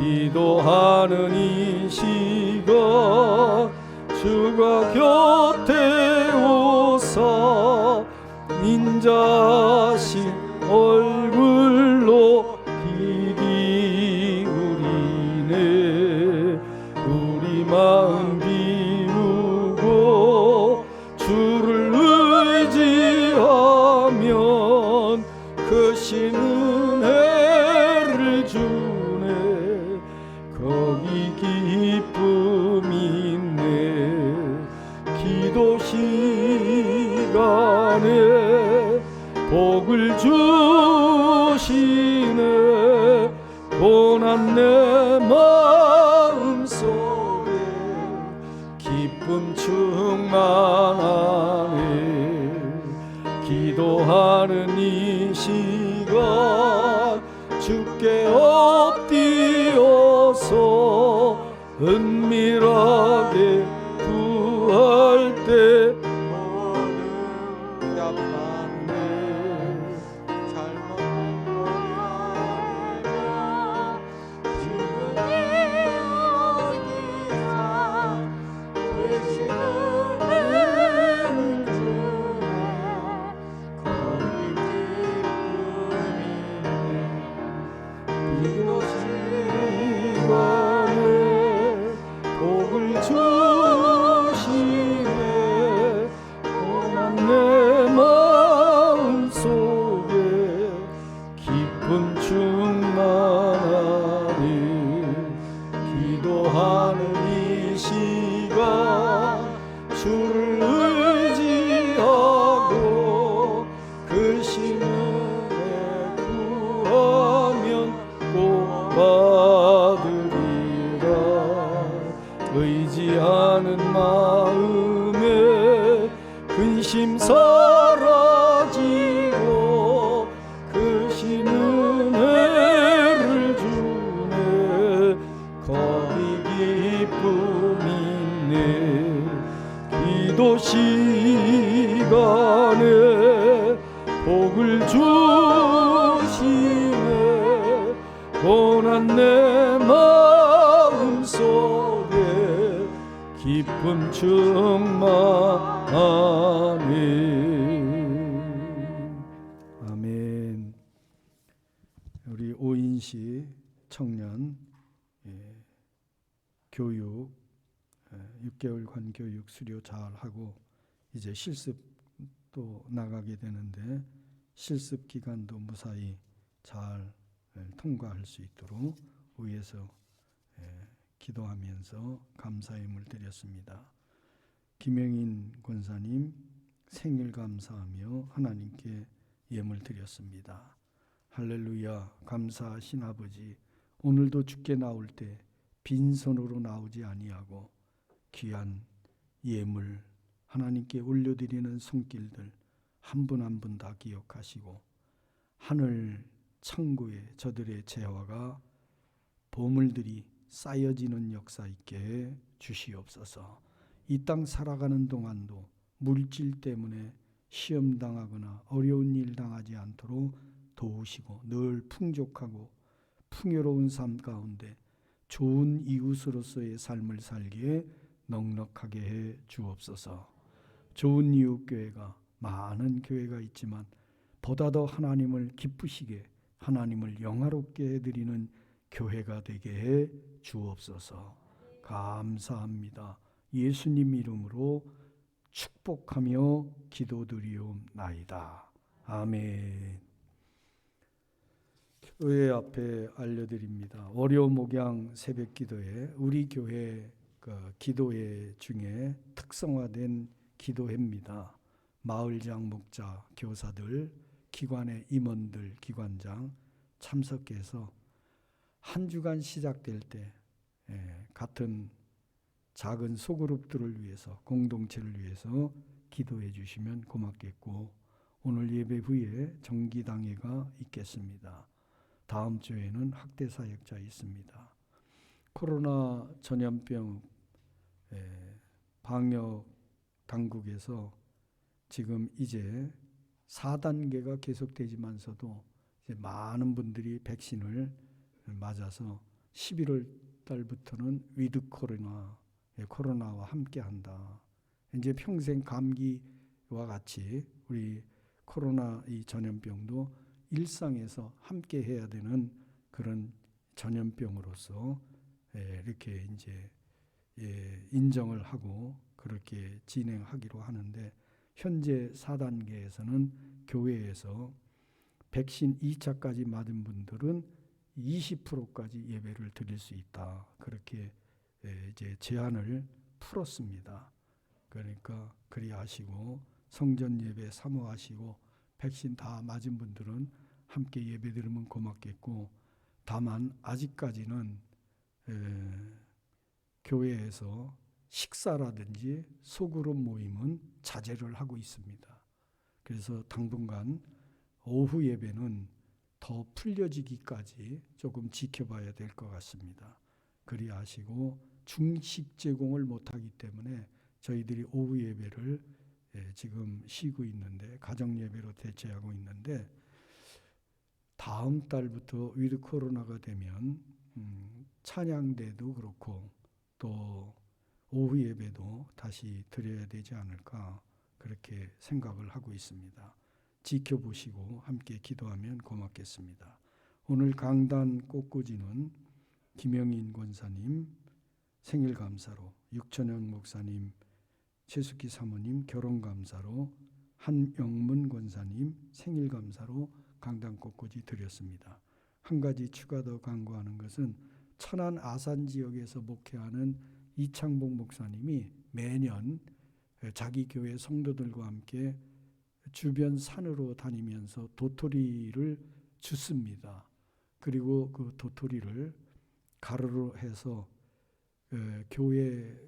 [SPEAKER 1] 기도하는 이 시간 주가 곁에 오사 인자신 얼굴로 귀 기울이네. 우리 마음 비우고 주를 의지하면 크신 은혜를 주네. 거기 기쁨이 있네. 기도 시간에 복을 주시네. 고난 내 마음속에 기쁨 충만하네. 기도하는 이 시간 주께 엎드려서 은밀하게 구할 때 복을 주시 충만하니 기도하는 이 시간 주를 의지하고 그 신은혜 구하면 꼭 받으리라. 의지하는 마음에 근심 사라지고 그 신은혜를 주네. 거기 기쁨 있네. 기도 시간에 복을 주시네. 고난 내 마음속에 기쁨 충만하네. 아멘. 우리 오인시 청년 교육 6개월간 교육 수료 잘 하고 이제 실습 또 나가게 되는데 실습 기간도 무사히 잘 통과할 수 있도록 위에서 기도하면서 감사임을 드렸습니다. 김영인 권사님 생일 감사하며 하나님께 예물 드렸습니다. 할렐루야. 감사하신 아버지, 오늘도 주께 나올 때 빈손으로 나오지 아니하고 귀한 예물 하나님께 올려드리는 손길들 한 분 한 분 다 기억하시고 하늘 창고에 저들의 재화가 보물들이 쌓여지는 역사 있게 주시옵소서. 이 땅 살아가는 동안도 물질 때문에 시험당하거나 어려운 일 당하지 않도록 도우시고 늘 풍족하고 풍요로운 삶 가운데 좋은 이웃으로서의 삶을 살기에 넉넉하게 해 주옵소서. 좋은 이웃교회가 많은 교회가 있지만 보다 더 하나님을 기쁘시게 하나님을 영화롭게 해드리는 교회가 되게 해 주옵소서. 감사합니다. 예수님 이름으로 축복하며 기도드리옵나이다. 아멘. 교회 앞에 알려드립니다. 월요 목양 새벽 기도회 우리 교회 기도회 중에 특성화된 기도회입니다. 마을장, 목자, 교사들, 기관의 임원들, 기관장 참석해서 한 주간 시작될 때 같은 작은 소그룹들을 위해서 공동체를 위해서 기도해 주시면 고맙겠고 오늘 예배 후에 정기당회가 있겠습니다. 다음 주에는 학대 사역자 있습니다. 코로나 전염병 방역 당국에서 지금 이제 4단계가 계속되지만서도 이제 많은 분들이 백신을 맞아서 11월 달부터는 위드 코로나와 함께한다. 이제 평생 감기와 같이 우리 코로나 이 전염병도 일상에서 함께해야 되는 그런 전염병으로서 이렇게 이제 인정을 하고 그렇게 진행하기로 하는데 현재 4단계에서는 교회에서 백신 2차까지 맞은 분들은 20%까지 예배를 드릴 수 있다. 그렇게 이제 제한을 풀었습니다. 그러니까 그리하시고 성전 예배 사모하시고 백신 다 맞은 분들은 함께 예배 드리면 고맙겠고 다만 아직까지는 교회에서 식사라든지 소그룹 모임은 자제를 하고 있습니다. 그래서 당분간 오후 예배는 더 풀려지기까지 조금 지켜봐야 될 것 같습니다. 그리하시고 중식 제공을 못하기 때문에 저희들이 오후 예배를 지금 쉬고 있는데 가정 예배로 대체하고 있는데 다음 달부터 위드 코로나가 되면 찬양대도 그렇고 또 오후 예배도 다시 드려야 되지 않을까 그렇게 생각을 하고 있습니다. 지켜보시고 함께 기도하면 고맙겠습니다. 오늘 강단 꽃꽂이는 김영인 권사님 생일 감사로, 육천영 목사님, 최숙희 사모님 결혼 감사로, 한영문 권사님 생일 감사로 강단 꽃꽂이 드렸습니다. 한 가지 추가 더 간구하는 것은 천안 아산 지역에서 목회하는 이창복 목사님이 매년 자기 교회 성도들과 함께 주변 산으로 다니면서 도토리를 줍습니다. 그리고 그 도토리를 가루로 해서 교회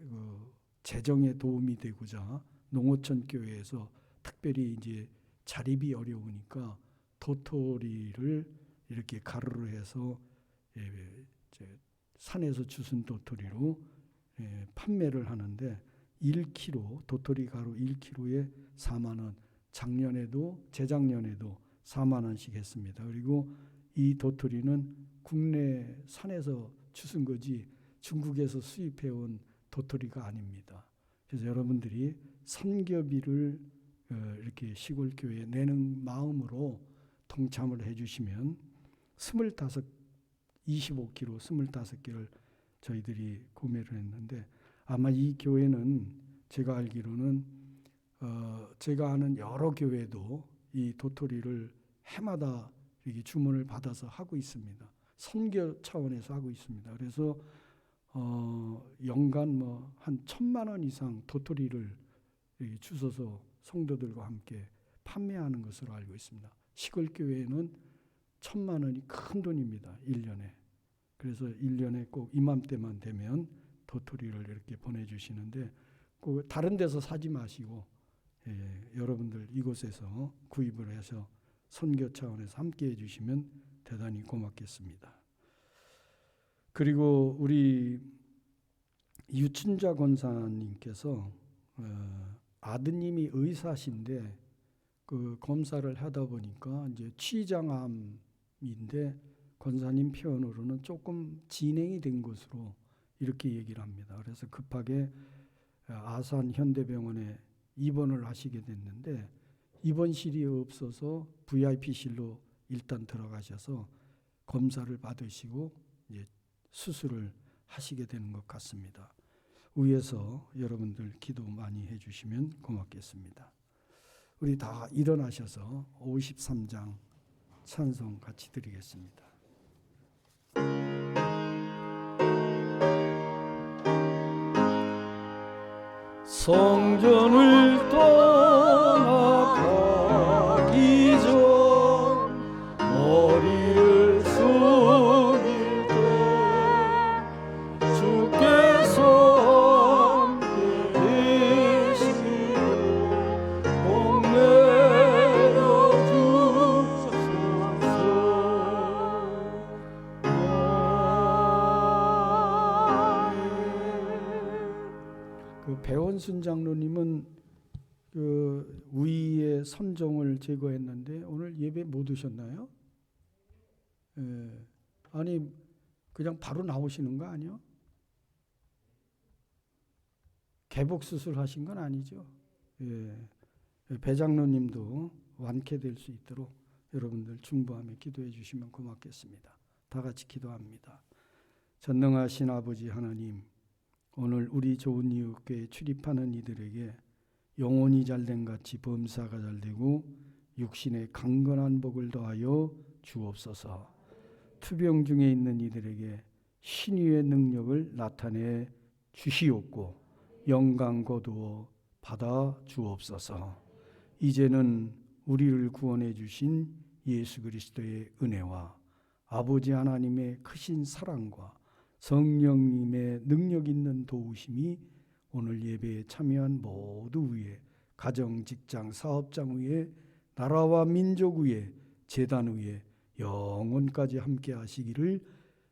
[SPEAKER 1] 재정에 도움이 되고자 농어촌 교회에서 특별히 이제 자립이 어려우니까 도토리를 이렇게 가루로 해서 산에서 주순 도토리로 판매를 하는데 1kg 도토리 가루 1kg에 4만 원. 작년에도 재작년에도 4만 원씩 했습니다. 그리고 이 도토리는 국내 산에서 주순 거지 중국에서 수입해온 도토리가 아닙니다. 그래서 여러분들이 선교비를 이렇게 시골 교회에 내는 마음으로 동참을 해주시면 25kg 25개를 저희들이 구매를 했는데 아마 이 교회는 제가 알기로는 제가 아는 여러 교회도 이 도토리를 해마다 이렇게 주문을 받아서 하고 있습니다. 선교 차원에서 하고 있습니다. 그래서 연간 뭐 한 1,000만 원 이상 도토리를 주워서 성도들과 함께 판매하는 것으로 알고 있습니다. 시골 교회에는 1,000만 원이 큰 돈입니다. 1년에. 그래서 1년에 꼭 이맘때만 되면 도토리를 이렇게 보내주시는데 꼭 다른 데서 사지 마시고 여러분들 이곳에서 구입을 해서 선교 차원에서 함께 해주시면 대단히 고맙겠습니다. 그리고 우리 유춘자 권사님께서 아드님이 의사신데 그 검사를 하다 보니까 이제 취장암인데 권사님 표현으로는 조금 진행이 된 것으로 이렇게 얘기를 합니다. 그래서 급하게 아산 현대병원에 입원을 하시게 됐는데 입원실이 없어서 VIP실로 일단 들어가셔서 검사를 받으시고 이제 수술을 하시게 되는 것 같습니다. 위에서 여러분들 기도 많이 해주시면 고맙겠습니다. 우리 다 일어나셔서 53장 찬송 같이 드리겠습니다. 성전을 떠나가기 전 머리를 숙일 때 주께서 함께 계시고 목매어 주소서. 그 배원순 장로님은 그 우이의 선종을 제거했는데 오늘 예배 못 오셨나요? 아니 그냥 바로 나오시는 거 아니요? 개복 수술하신 건 아니죠? 배 장로님도 완쾌될 수 있도록 여러분들 중보하며 기도해 주시면 고맙겠습니다. 다 같이 기도합니다. 전능하신 아버지 하나님, 오늘 우리 좋은 이웃교회에 출입하는 이들에게 영혼이 잘된 같이 범사가 잘되고 육신의 강건한 복을 더하여 주옵소서. 투병 중에 있는 이들에게 신유의 능력을 나타내 주시옵고 영광 거두어 받아 주옵소서. 이제는 우리를 구원해 주신 예수 그리스도의 은혜와 아버지 하나님의 크신 사랑과 성령님의 능력 있는 도우심이 오늘 예배에 참여한 모두 위에, 가정, 직장, 사업장 위에, 나라와 민족 위에, 제단 위에 영원까지 함께 하시기를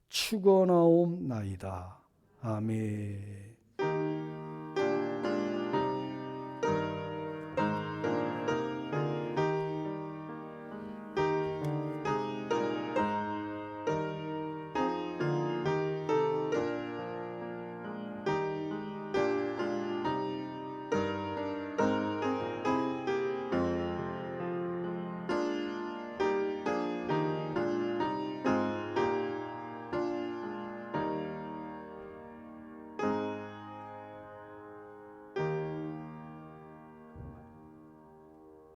[SPEAKER 1] 축원하옵나이다. 아멘.